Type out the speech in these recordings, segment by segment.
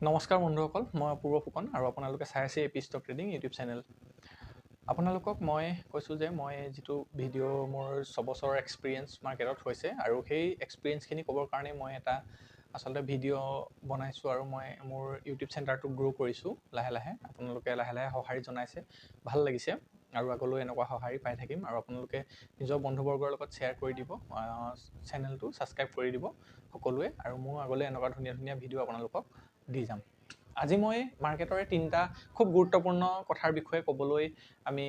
নমস্কাৰ বন্ধুসকল, মই অপূৰ্ব ফুকন আৰু আপোনালোকে চাই আছে AP stock trading YouTube channel. আপোনালোকক মই কৈছোঁ যে মই যিটো ভিডিঅ' মোৰ 6 বছৰৰ এক্সপিৰিয়েঞ্চ মাৰ্কেটত হৈছে আৰু সেই এক্সপিৰিয়েঞ্চখিনি ক'বৰ কাৰণে মই এটা আচলতে ভিডিঅ' বনাইছোঁ আৰু মই মোৰ ইউটিউব চেণ্টাৰটো গ্ৰ' কৰিছোঁ লাহে লাহে। আপোনালোকে লাহে লাহে সঁহাৰি জনাইছে, ভাল লাগিছে আৰু আগলৈ এনেকুৱা সঁহাৰি পাই থাকিম আৰু আপোনালোকে নিজৰ বন্ধুবৰ্গৰ লগত শ্বেয়াৰ কৰি দিব, চেনেলটো ছাবস্ক্ৰাইব কৰি দিব সকলোৱে আৰু মোৰ আগলৈ এনেকুৱা ধুনীয়া ধুনীয়া ভিডিঅ' আপোনালোকক দি যাম। আজি মই মাৰ্কেটৰে 3টা খুব গুৰুত্বপূৰ্ণ কথাৰ বিষয়ে ক'বলৈ আমি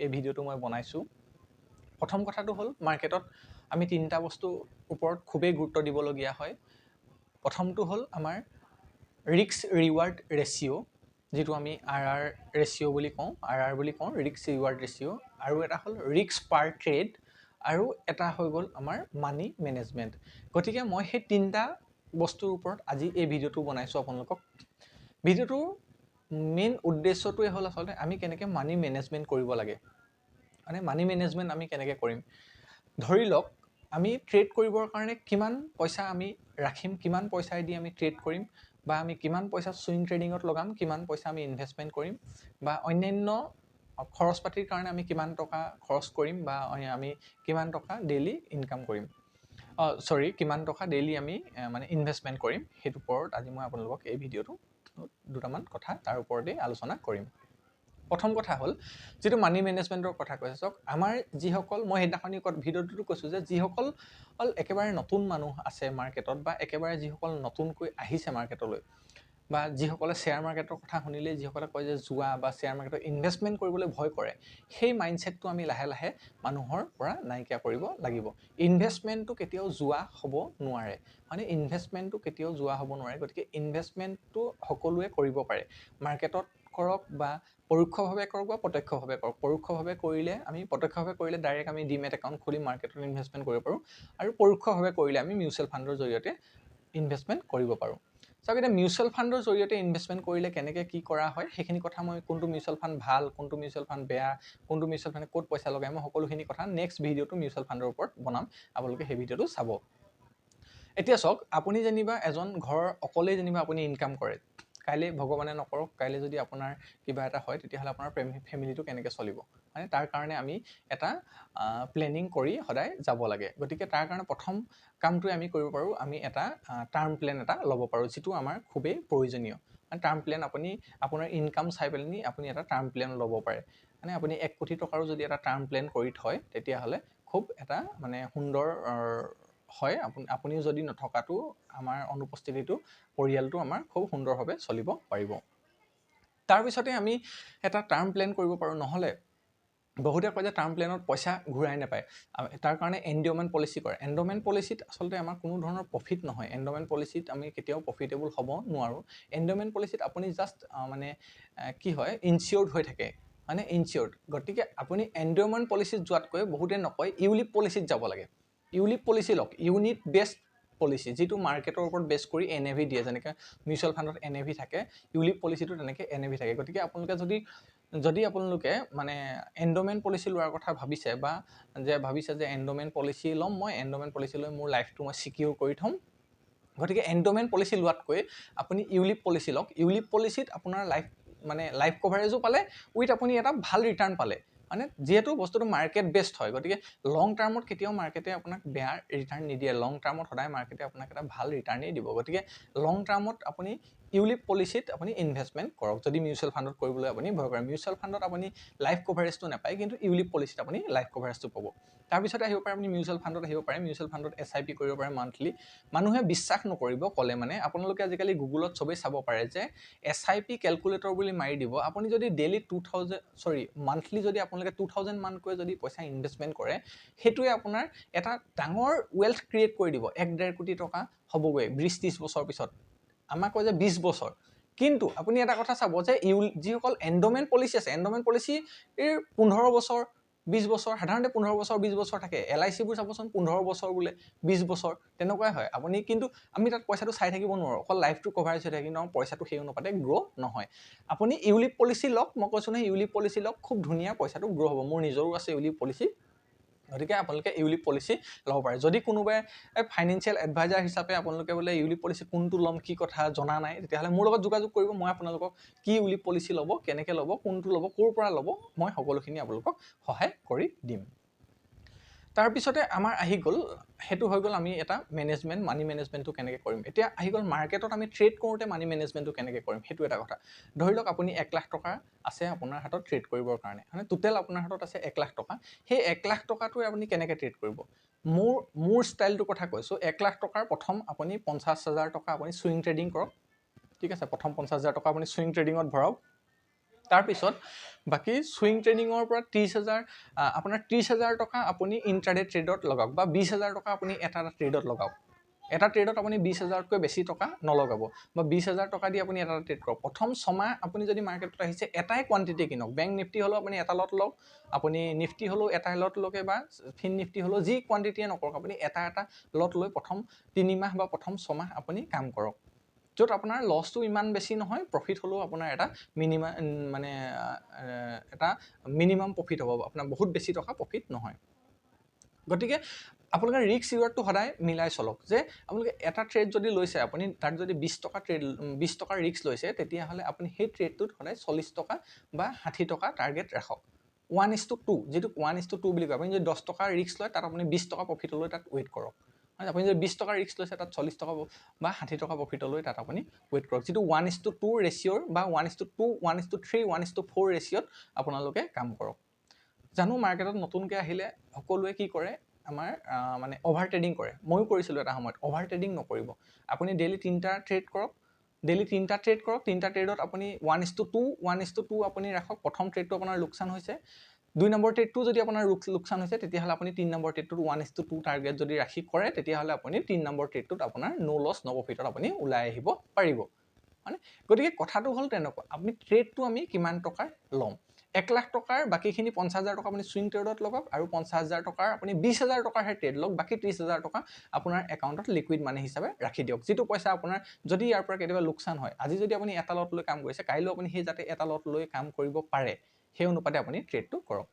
এই ভিডিঅ'টো মই বনাইছোঁ। প্ৰথম কথাটো হ'ল মাৰ্কেটত আমি 3টা বস্তুৰ ওপৰত খুবেই গুৰুত্ব দিবলগীয়া হয়। প্ৰথমটো হ'ল আমাৰ ৰিস্ক ৰিৱাৰ্ড ৰেচিঅ', যিটো আমি RR ৰেচিঅ' বুলি কওঁ, ৰিস্ক ৰিৱাৰ্ড ৰেচিঅ', আৰু এটা হ'ল ৰিস্ক পাৰ ট্ৰেড, আৰু এটা হৈ গ'ল আমাৰ মানি মেনেজমেণ্ট। গতিকে মই সেই 3টা বস্তুৰ ওপৰত আজি এই ভিডিঅ'টো বনাইছোঁ আপোনালোকক। ভিডিঅ'টোৰ মেইন উদ্দেশ্যটোৱে হ'ল আচলতে আমি কেনেকৈ মানি মেনেজমেণ্ট কৰিব লাগে, মানে মানি মেনেজমেণ্ট আমি কেনেকৈ কৰিম। ধৰি লওক আমি ট্ৰেড কৰিবৰ কাৰণে কিমান পইচা আমি ৰাখিম, কিমান পইচাই দি আমি ট্ৰেড কৰিম, বা আমি কিমান পইচা ছুইং ট্ৰেডিঙত লগাম, কিমান পইচা আমি ইনভেষ্টমেণ্ট কৰিম, বা অন্যান্য খৰচ পাতিৰ কাৰণে আমি কিমান টকা খৰচ কৰিম, বা আমি কিমান টকা ডেইলি ইনকাম কৰিম, কিমান টকা ডেইলি আমি মানে ইনভেষ্টমেণ্ট কৰিম। সেইটোৰ ওপৰত আজি মই আপোনালোকক এই ভিডিঅ'টো দুটামান কথা তাৰ ওপৰতেই আলোচনা কৰিম। প্ৰথম কথা হ'ল যিটো মানি মেনেজমেণ্টৰ কথা কৈছে, চাওক আমাৰ যিসকল, মই সেইদিনাখনি ভিডিঅ'টোতো কৈছোঁ যে যিসকল একেবাৰে নতুন মানুহ আছে মাৰ্কেটত, বা একেবাৰে যিসকল নতুনকৈ আহিছে মাৰ্কেটলৈ, বা যিসকলে শ্বেয়াৰ মাৰ্কেটৰ কথা শুনিলেই যিসকলে কয় যে জুৱা বা শ্বেয়াৰ মাৰ্কেটত ইনভেষ্টমেণ্ট কৰিবলৈ ভয় কৰে, সেই মাইণ্ডছেটটো আমি লাহে লাহে মানুহৰ পৰা নাইকিয়া কৰিব লাগিব। ইনভেষ্টমেণ্টটো কেতিয়াও জুৱা হ'ব নোৱাৰে, মানে ইনভেষ্টমেণ্টটো কেতিয়াও জুৱা হ'ব নোৱাৰে। গতিকে ইনভেষ্টমেণ্টটো সকলোৱে কৰিব পাৰে, মাৰ্কেটত কৰক বা পৰোক্ষভাৱে কৰক বা প্ৰত্যক্ষভাৱে কৰক। প্ৰত্যক্ষভাৱে কৰিলে ডাইৰেক্ট আমি ডিমেট একাউণ্ট খুলি মাৰ্কেটত ইনভেষ্টমেণ্ট কৰিব পাৰোঁ, আৰু পৰোক্ষভাৱে কৰিলে আমি মিউচুৱেল ফাণ্ডৰ জৰিয়তে ইনভেষ্টমেণ্ট কৰিব পাৰোঁ। চাওক এতিয়া মিউচুৱেল ফাণ্ডৰ জৰিয়তে ইনভেষ্টমেণ্ট কৰিলে কেনেকৈ কি কৰা হয়, সেইখিনি কথা মই কোনটো মিউচুৱেল ফাণ্ড ভাল, কোনটো মিউচুৱেল ফাণ্ড বেয়া, কোনটো মিউচুৱেল ফাণ্ডে ক'ত পইচা লগাই, মই সকলোখিনি কথা নেক্সট ভিডিঅ'টো মিউচুৱেল ফাণ্ডৰ ওপৰত বনাম, আপোনালোকে সেই ভিডিঅ'টো চাব। এতিয়া চাওক, আপুনি যেনিবা এজন ঘৰৰ অকলেই যেনিবা আপুনি ইনকাম কৰে, কাইলৈ ভগৱানে নকৰক কাইলৈ যদি আপোনাৰ কিবা এটা হয়, তেতিয়াহ'লে আপোনাৰ ফেমিলিটো কেনেকৈ চলিব, মানে তাৰ কাৰণে আমি এটা প্লেনিং কৰি সদায় যাব লাগে। গতিকে তাৰ কাৰণে প্ৰথম কামটোৱে আমি কৰিব পাৰোঁ, আমি এটা টাৰ্ম প্লেন এটা ল'ব পাৰোঁ, যিটো আমাৰ খুবেই প্ৰয়োজনীয়। মানে টাৰ্ম প্লেন আপুনি আপোনাৰ ইনকাম চাই পেলাই আপুনি এটা টাৰ্ম প্লেন ল'ব পাৰে। মানে আপুনি 1 কোটি টকাৰো যদি এটা টাৰ্ম প্লেন কৰি থয়, তেতিয়াহ'লে খুব এটা মানে সুন্দৰ হয়। আপুনিও যদি নথকাটো, আমাৰ অনুপস্থিতিটো পৰিয়ালটো আমাৰ খুব সুন্দৰভাৱে চলিব পাৰিব। তাৰপিছতে আমি এটা টাৰ্ম প্লেন কৰিব পাৰোঁ। নহ'লে বহুতে কয় যে টাৰ্ম প্লেনত পইচা ঘূৰাই নাপায়, তাৰ কাৰণে এণ্ড'মেণ্ট পলিচি কৰে। এণ্ড'মেণ্ট পলিচিত আচলতে আমাৰ কোনো ধৰণৰ প্ৰফিট নহয়। এণ্ড'মেণ্ট পলিচিত আমি কেতিয়াও প্ৰফিটেবল হ'ব নোৱাৰোঁ। এণ্ড'মেণ্ট পলিচিত আপুনি জাষ্ট মানে কি হয়, ইনচিয়ৰ্ড হৈ থাকে, মানে ইনচিয়ৰ্ড। গতিকে আপুনি এণ্ড'মেণ্ট পলিচিত যোৱাতকৈ বহুতে নকয় ইউলিপ পলিচিত যাব লাগে। ইউলিপ পলিচি লওক, ইউনিট বেষ্ট পলিচি, যিটো মাৰ্কেটৰ ওপৰত বেছ কৰি NAV দিয়ে। যেনেকৈ মিউচুৱেল ফাণ্ডত NAV থাকে, ইউলিপ পলিচিটো তেনেকৈ NAV থাকে। গতিকে আপোনালোকে যদি আপোনালোকে মানে এণ্ড'মেণ্ট পলিচি লোৱাৰ কথা ভাবিছে, বা ভাবিছে যে এণ্ড'মেণ্ট পলিচি ল'ম, মই এণ্ড'মেণ্ট পলিচি লৈ মোৰ লাইফটো মই চিকিউৰ কৰি থ'ম, গতিকে এণ্ড'মেণ্ট পলিচি লোৱাতকৈ আপুনি ইউলিপ পলিচি লওক। ইউলিপ পলিচিত আপোনাৰ লাইফ কভাৰেজো পালে, উইথ আপুনি এটা ভাল ৰিটাৰ্ণ পালে। মানে যিহেতু বস্তুটো মাৰ্কেট বেষ্ট হয়, গতিকে লং টাৰ্মত কেতিয়াও মাৰ্কেটে আপোনাক বেয়া ৰিটাৰ্ণ নিদিয়ে। লং টাৰ্মত সদায় মাৰ্কেটে আপোনাক এটা ভাল ৰিটাৰ্ণেই দিব। গতিকে লং টাৰ্মত আপুনি ইউলিপ পলিচিত আপুনি ইনভেষ্টমেণ্ট কৰক, যদি মিউচুৱেল ফাণ্ডত কৰিবলৈ আপুনি ভয় কৰে। মিউচুৱেল ফাণ্ডত আপুনি লাইফ কভাৰেজটো নাপায়, কিন্তু ইউলিপ পলিচিত আপুনি লাইফ কভাৰেজটো পাব। তাৰপিছতে আহিব পাৰে আপুনি মিউচুৱেল ফাণ্ডত আহিব পাৰে। মিউচুৱেল ফাণ্ডত SIP কৰিব পাৰে মান্থলি। মানুহে বিশ্বাস নকৰিব ক'লে, মানে আপোনালোকে আজিকালি গুগলত চবেই চাব পাৰে যে SIP কেলকুলেটৰ বুলি মাৰি দিব, আপুনি যদি ডেইলি মান্থলি যদি আপোনালোকে 2000 মানকৈ যদি পইচা ইনভেষ্টমেণ্ট কৰে, সেইটোৱে আপোনাৰ এটা ডাঙৰ ৱেল্থ ক্ৰিয়েট কৰি দিব। 1-1.5 কোটি টকা হ'বগৈ 20-30 বছৰ পিছত। আমাক কয় যে 20 বছৰ, কিন্তু আপুনি এটা কথা চাব যে যিসকল এণ্ড'মেণ্ট পলিচি আছে, এণ্ড'মেণ্ট পলিচিৰ 15 বছৰ 20 বছৰ, সাধাৰণতে 15 বছৰ 20 বছৰ থাকে। LICবোৰ চাবচোন 15 বছৰ বোলে 20 বছৰ, তেনেকুৱাই হয়। কিন্তু আমি তাত পইচাটো চাই থাকিব নোৱাৰোঁ, অকল লাইফটো কভাৰেজ হৈ থাকে, কিন্তু আমাৰ পইচাটো সেই অনুপাতে গ্ৰ' নহয়। আপুনি ইউলিপ পলিচি লওক, মই কৈছোঁ নহয় ইউলিপ পলিচি লওক, খুব ধুনীয়া পইচাটো গ্ৰ' হ'ব। মোৰ নিজৰো আছে ইউলিপ পলিচি, গতিকে আপোনালোকে ইউলিপ পলিচি ল'ব পাৰে যদি কোনোবাই ফাইনেন্সিয়েল এডভাইজাৰ হিচাপে আপোনালোকে বোলে ইউলিপ পলিচি কোনটো ল'ম কি কথা জনা নাই তেতিয়াহ'লে মোৰ লগত যোগাযোগ কৰিব মই আপোনালোকক কি ইউলিপ পলিচি ল'ব কেনেকৈ ল'ব কোনটো ল'ব ক'ৰ পৰা ল'ব মই সকলোখিনি আপোনালোকক সহায় কৰি দিম তাৰপিছতে আমাৰ আহি গ'ল হেতু হৈ গ'ল আমি এটা মেনেজমেন্ট মানি মেনেজমেন্টটো কেনেকৈ কৰিম এতিয়া আহি গ'ল মাৰ্কেটত আমি ট্ৰেড কৰোঁতে মানি মেনেজমেন্টটো কেনেকৈ কৰিম হেতু এটা কথা ধৰি লওক আপুনি 1 লাখ টকা আছে আপোনাৰ হাতত ট্ৰেড কৰিবৰ কাৰণে মানে টোটেল আপোনাৰ হাতত আছে 1 লাখ টকা সেই 1 লাখ টকাটোৱে আপুনি কেনেকৈ ট্ৰেড কৰিব মোৰ ষ্টাইলটোৰ কথা কৈছোঁ 1 লাখ টকাৰ প্ৰথম আপুনি 50,000 টকা আপুনি সুইং ট্ৰেডিং কৰক ঠিক আছে প্ৰথম 50,000 টকা আপুনি সুইং ট্ৰেডিঙত ভৰাওক তাৰপিছত বাকি সুইং ট্ৰেডিঙৰ পৰা 30,000 আপোনাৰ 30,000 টকা আপুনি ইন্ট্ৰাডে ট্ৰেডত লগাওক বা 20,000 টকা আপুনি এটা ট্ৰেডত লগাওক এটা ট্ৰেডত আপুনি 20,000তকৈ বেছি টকা নলগাব বা 20,000 টকা দি আপুনি এটা ট্ৰেড কৰক প্ৰথম ছমাহ আপুনি যদি মাৰ্কেটত আহিছে এটাই কোৱান্টিটি কিনক বেংক নিফটি হলো আপুনি এটা লট লওক আপুনি নিফটি হলো এটা লট লকে বা ফিন নিফটি হলো যি কোৱান্টিটিয়ে নকৰক আপুনি এটা লট লৈ প্ৰথম 3 মাহ বা প্ৰথম ছমাহ আপুনি কাম কৰক য'ত আপোনাৰ লছটো ইমান বেছি নহয় প্ৰফিট হলো আপোনাৰ এটা মিনিমাম মানে এটা মিনিমাম প্ৰফিট হ'ব আপোনাৰ বহুত বেছি টকা প্ৰফিট নহয় গতিকে আপোনালোকে ৰিস্ক ৰিৱাৰ্ডটো সদায় মিলাই চলক যে আপোনালোকে এটা ট্ৰেড যদি লৈছে আপুনি তাত যদি 20 টকা ট্ৰেড 20 টকা ৰিস্ক লৈছে তেতিয়াহ'লে আপুনি সেই ট্ৰেডটোত সদায় 40 টকা বা 60 টকা টাৰ্গেট ৰাখক 1:2 যেটো 1:2 বুলি কয় আপুনি যদি 10 টকা ৰিস্ক লয় তাত আপুনি 20 টকা প্ৰফিট লৈ তাত ৱেট কৰক আপুনি যদি 20 টকা ৰিস্ক লৈছে তাত 40 টকা বা 60 টকা প্ৰফিট লৈ তাত আপুনি ৱেট কৰক যেটো 1:2 ৰেশিঅ'ৰ বা 1:2 1:3 1:4 ৰেশিঅ'ত আপোনালোকে কাম কৰক জানো মাৰ্কেটত নতুনকৈ আহিলে সকলোৱে কি কৰে আমাৰ মানে ওভাৰ ট্ৰেডিং কৰে ময়ো কৰিছিলোঁ এটা সময়ত ওভাৰ ট্ৰেডিং নকৰিব আপুনি ডেইলি 3টা ট্ৰেড কৰক ডেইলি 3টা ট্ৰেড কৰক 3টা ট্ৰেডত আপুনি 1:2 আপুনি ৰাখক প্ৰথম ট্ৰেডটো আপোনাৰ লোকসান হৈছে 2 নম্বৰ ট্ৰেডটো যদি আপোনাৰ লোকসান হৈছে তেতিয়াহ'লে আপুনি 3 নম্বৰ ট্ৰেডটোত 1:2 টাৰ্গেট যদি ৰাখি কৰে তেতিয়াহ'লে আপুনি 3 নম্বৰ ট্ৰেডটোত আপোনাৰ নো লছ নো প্ৰফিটত আপুনি ওলাই আহিব পাৰিব মানে গতিকে কথাটো হ'ল তেনেকুৱা আপুনি ট্ৰেডটো আমি কিমান টকাৰ ল'ম 1 লাখ টকাৰ বাকিখিনি 50,000 টকা আপুনি সুইং ট্ৰেডত লগাওক আৰু 50,000 টকাৰ আপুনি 20,000 টকাৰ হে ট্ৰেড লওক বাকি 30,000 টকা আপোনাৰ একাউণ্টত লিকুইড মানি হিচাপে ৰাখি দিয়ক যেটো পইচা আপোনাৰ যদি ইয়াৰ পৰা কেতিয়াবা লোকসান হয় আজি যদি আপুনি এটা লট লৈ কাম কৰিছে কাইলৈ আপুনি সেই যাতে এটা লট লৈ কাম কৰিব পাৰে সেই অনুপাতে আপুনি ট্ৰেডটো কৰক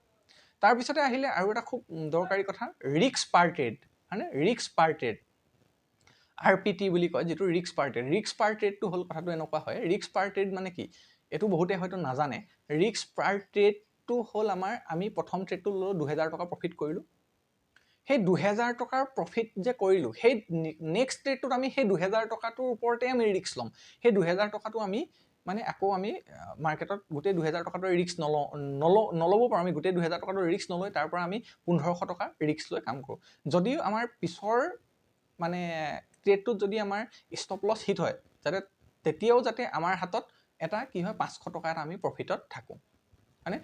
তাৰ পিছতে আহিলে আৰু এটা খুব দৰকাৰী কথা ৰিস্ক পাৰ ট্ৰেড মানে ৰিস্ক পাৰ ট্ৰেড RPT বুলি কয় যেটো ৰিস্ক পাৰ ট্ৰেডটো হ'ল কথাটো এনেকুৱা হয় ৰিস্ক পাৰ ট্ৰেড মানে কি এটো বহুতে হয়তো নাজানে ৰিস্ক পাৰ ট্ৰেডটো হ'ল আমাৰ আমি প্ৰথম ট্ৰেডটো লৈ 2000 টকা প্ৰফিট কৰিলো সেই 2000 টকাৰ প্ৰফিট যে কৰিলো সেই নেক্সট ট্ৰেডটোত আমি সেই 2000 টকাটোৰ ওপৰতে আমি ৰিস্ক লম সেই 2000 টকাটো আমি মানে আকৌ আমি মাৰ্কেটত গোটেই 2000 টকাটো ৰিস্ক নলব পাৰো আমি গোটেই 2000 টকাটো ৰিস্ক নলৈ তাৰ পৰা আমি 1500 টকা ৰিস্ক লৈ কাম কৰো যদিও আমাৰ পিছৰ মানে ট্ৰেডটোত যদি আমাৰ ষ্টপ লছ হিট হয় যাতে তেতিয়াও যাতে আমাৰ হাতত এটা কি হয় 500 টকা এটা আমি প্ৰফিটত থাকো মানে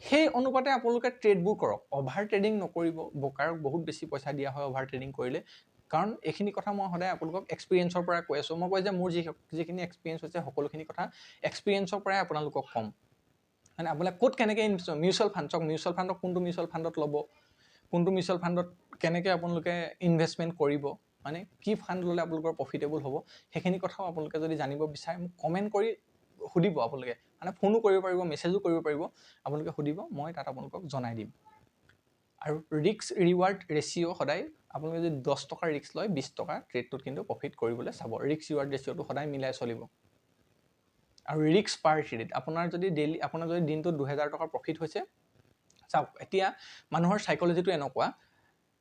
সেই অনুপাতে আপোনালোকে ট্ৰেডবোৰ কৰক ওভাৰ ট্ৰেডিং নকৰিব বকাৰক বহুত বেছি পইচা দিয়া হয় ওভাৰ ট্ৰেডিং কৰিলে কাৰণ এইখিনি কথা মই সদায় আপোনালোকক এক্সপেৰিয়েন্সৰ পৰা কৈ আছো মই কই যে মোৰ যিখিনি এক্সপেৰিয়েন্স হৈছে সকলোখিনি কথা এক্সপেৰিয়েন্সৰ পৰাই আপোনালোকক কম মানে আপোনালোক কোট কেনেকৈ মিউচুৱেল ফাণ্ডক কোনটো মিউচুৱেল ফাণ্ডত ল'ব কোনটো মিউচুৱেল ফাণ্ডত কেনেকৈ আপোনালোকে ইনভেষ্টমেন্ট কৰিব মানে কি ফাণ্ড ললে আপোনালোকৰ প্ৰফিটেবল হ'ব সেইখিনি কথাও আপোনালোকে যদি জানিব বিচাৰে মোক কমেন্ট কৰি সুধিব আপোনালোকে মানে ফোনো কৰিব পাৰিব মেছেজো কৰিব পাৰিব আপোনালোকে সুধিব মই তাত আপোনালোকক জনাই দিম আৰু ৰিস্ক ৰিৱাৰ্ড ৰেশিও সদায় আপোনালোকে যদি 10 টকা ৰিস্ক লয় 20 টকা ট্ৰেডটোত কিন্তু প্ৰফিট কৰিবলৈ চাব ৰিস্ক ৰিৱাৰ্ড ৰেশিওটো সদায় মিলাই চলিব আৰু ৰিস্ক পাৰ ট্ৰেড আপোনাৰ যদি ডেইলি আপোনাৰ যদি দিনটো 2000 টকা প্ৰফিট হৈছে চাওক এতিয়া মানুহৰ সাইকোলজিটো এনেকুৱা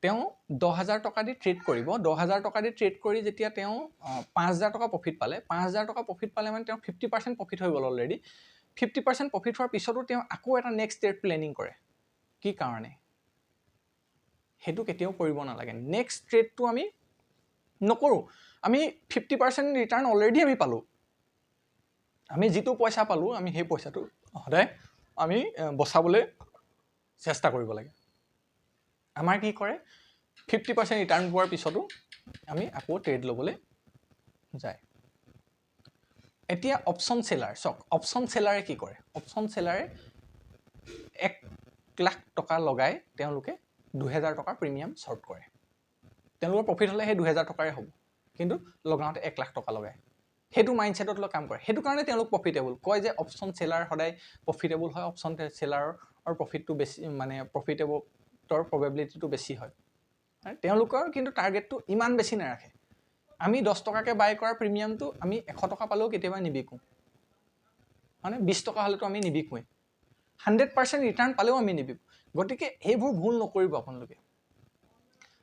তেওঁ 10000 টকা দি ট্ৰেড কৰিব 10000 টকা দি ট্ৰেড কৰি যেতিয়া তেওঁ 5000 টকা প্ৰফিট পালে 5000 টকা প্ৰফিট পালে মানে তেওঁ 50% প্ৰফিট হৈ গ'ল অলৰেডি 50% প্ৰফিট হোৱাৰ পিছতো তেওঁ আকৌ এটা নেক্সট ট্ৰেড প্লেনিং কৰে কি কাৰণে হেতু কেতিয়াও কৰিব নালাগে নেক্সট ট্ৰেডটো আমি নকৰো আমি 50% ৰিটাৰ্ণ অলৰেডি আমি পালো আমি যেটো পইচা পালো আমি সেই পইচাটো সদায় আমি বচাবলৈ চেষ্টা কৰিব লাগে আমাৰ কি কৰে 50% ৰিটাৰ্ণ পোৱাৰ পিছতো আমি আকৌ ট্ৰেড ল'বলৈ যায় এতিয়া অপচন সেলাৰ সক অপচন সেলাৰে কি কৰে অপচন সেলাৰে 1 লাখ টকা লগাই তেওঁলোকে 2000 টকা প্ৰিমিয়াম শৰ্ট কৰে তেওঁলোকৰ প্ৰফিট হলে সেই 2000 টকাৰে হ'ব কিন্তু লগাওতে 1 লাখ টকা লগায় হেতু মাইন্ডসেটত লৈ কাম কৰে হেতু কাৰণে তেওঁলোক প্ৰফিটেবল কয় যে অপচন সেলাৰ সদায় প্ৰফিটেবল হয় অপচন সেলাৰৰ প্ৰফিটটো বেছি মানে প্ৰফিটেবল প্ৰফিটৰ প্ৰবেবিলিটিটো বেছি হয়। তেওঁলোকৰ কিন্তু টাৰ্গেটটো ইমান বেছি নাৰাখে। আমি 10 টকাকৈ বাই কৰা প্ৰিমিয়ামটো আমি 100 টকা পালেও কেতিয়াবা নিবিকোঁ, মানে 20 টকা হ'লেতো আমি নিবিকোৱেই, 100% ৰিটাৰ্ণ পালেও আমি নিবিকোঁ। গতিকে সেইবোৰ ভুল নকৰিব আপোনালোকে।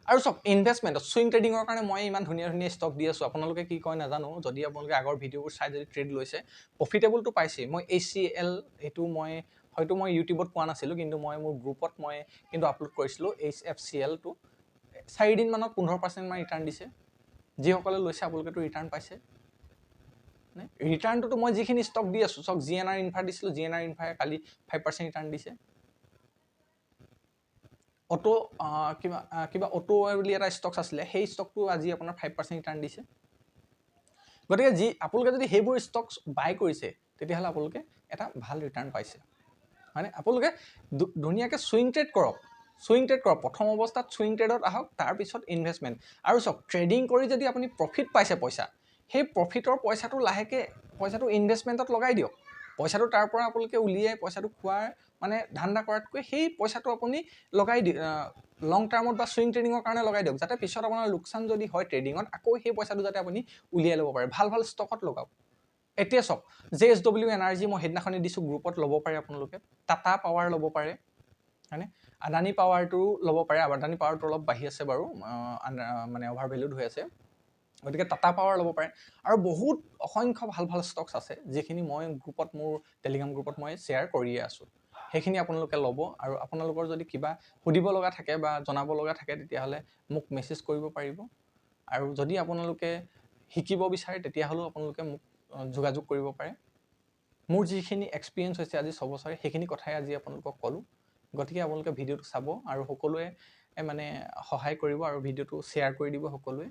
আৰু চাওক, ইনভেষ্টমেণ্টত চুইং ট্ৰেডিঙৰ কাৰণে মই ইমান ধুনীয়া ধুনীয়া ষ্টক দি আছোঁ, আপোনালোকে কি কয় নাজানো। যদি আপোনালোকে আগৰ ভিডিঅ'বোৰ চাই যদি ট্ৰেড লৈছে, প্ৰফিটেবলটো পাইছেই। মই HCL এইটো হয়তো মই ইউটিউবত পোৱা নাছিলোঁ, কিন্তু মই মোৰ গ্ৰুপত কিন্তু আপলোড কৰিছিলোঁ। HFCL-টো 4 দিনমানত 15% মান ৰিটাৰ্ণ দিছে। যিসকলে লৈছে আপোনালোকেতো ৰিটাৰ্ণ পাইছে। ৰিটাৰ্ণটোতো মই যিখিনি ষ্টক দি আছোঁ, চাওক GNR ইনফ্ৰা দিছিলোঁ, GNR ইনফ্ৰাই কালি 5% ৰিটাৰ্ণ দিছে। কিবা অটো বুলি এটা ষ্টক আছিলে, সেই ষ্টকটো আজি আপোনাৰ 5% ৰিটাৰ্ণ দিছে। গতিকে আপোনালোকে যদি সেইবোৰ ষ্টক বাই কৰিছে, তেতিয়াহ'লে আপোনালোকে এটা ভাল ৰিটাৰ্ণ পাইছে। মানে আপোনালোকে ধুনীয়াকৈ চুইং ট্ৰেড কৰক। প্ৰথম অৱস্থাত চুইং ট্ৰেডত আহক, তাৰপিছত ইনভেষ্টমেণ্ট। আৰু চাওক, ট্ৰেডিং কৰি যদি আপুনি প্ৰফিট পাইছে পইচা, সেই প্ৰফিটৰ পইচাটো লাহেকৈ ইনভেষ্টমেণ্টত লগাই দিয়ক। পইচাটো তাৰ পৰা আপোনালোকে উলিয়াই পইচাটো খোৱাৰ মানে ধান্দা কৰাতকৈ সেই পইচাটো আপুনি লগাই লং টাৰ্মত বা চুইং ট্ৰেডিঙৰ কাৰণে লগাই দিয়ক, যাতে পিছত আপোনাৰ লোকচান যদি হয় ট্ৰেডিঙত, আকৌ সেই পইচাটো যাতে আপুনি উলিয়াই ল'ব পাৰে। ভাল ভাল ষ্টকত লগাওক। এতিয়া চাওক, JSW এনাৰ্জি মই সেইদিনাখনি দিছোঁ, গ্ৰুপত ল'ব পাৰে আপোনালোকে। টাটা পাৱাৰ ল'ব পাৰে, হয়নে? আদানী পাৱাৰটো ল'ব পাৰে। আদানী পাৱাৰটো অলপ বাঢ়ি আছে বাৰু, মানে অভাৰ ভেলুড হৈ আছে। গতিকে টাটা পাৱাৰ ল'ব পাৰে। আৰু বহুত অসংখ্য ভাল ভাল ষ্টকছ আছে, যিখিনি মই গ্ৰুপত, মোৰ টেলিগ্ৰাম গ্ৰুপত মই শ্বেয়াৰ কৰিয়ে আছোঁ। সেইখিনি আপোনালোকে ল'ব। আৰু আপোনালোকৰ যদি কিবা সুধিব লগা থাকে বা জনাব লগা থাকে, তেতিয়াহ'লে মোক মেছেজ কৰিব পাৰিব। আৰু যদি আপোনালোকে শিকিব বিচাৰে, তেতিয়াহ'লেও আপোনালোকে মোক যোগাযোগ কৰিব পাৰে। মোৰ যিখিনি এক্সপিৰিয়েঞ্চ হৈছে আজি 6 বছৰে, সেইখিনি কথাই আজি আপোনালোকক ক'লোঁ। গতিকে আপোনালোকে ভিডিঅ'টো চাব আৰু সকলোৱে মানে সহায় কৰিব, আৰু ভিডিঅ'টো শ্বেয়াৰ কৰি দিব সকলোৱে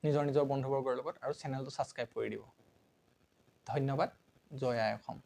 নিজৰ নিজৰ বন্ধুবৰ্গৰ লগত, আৰু চেনেলটো ছাবস্ক্ৰাইব কৰি দিব। ধন্যবাদ। জয় আই অসম।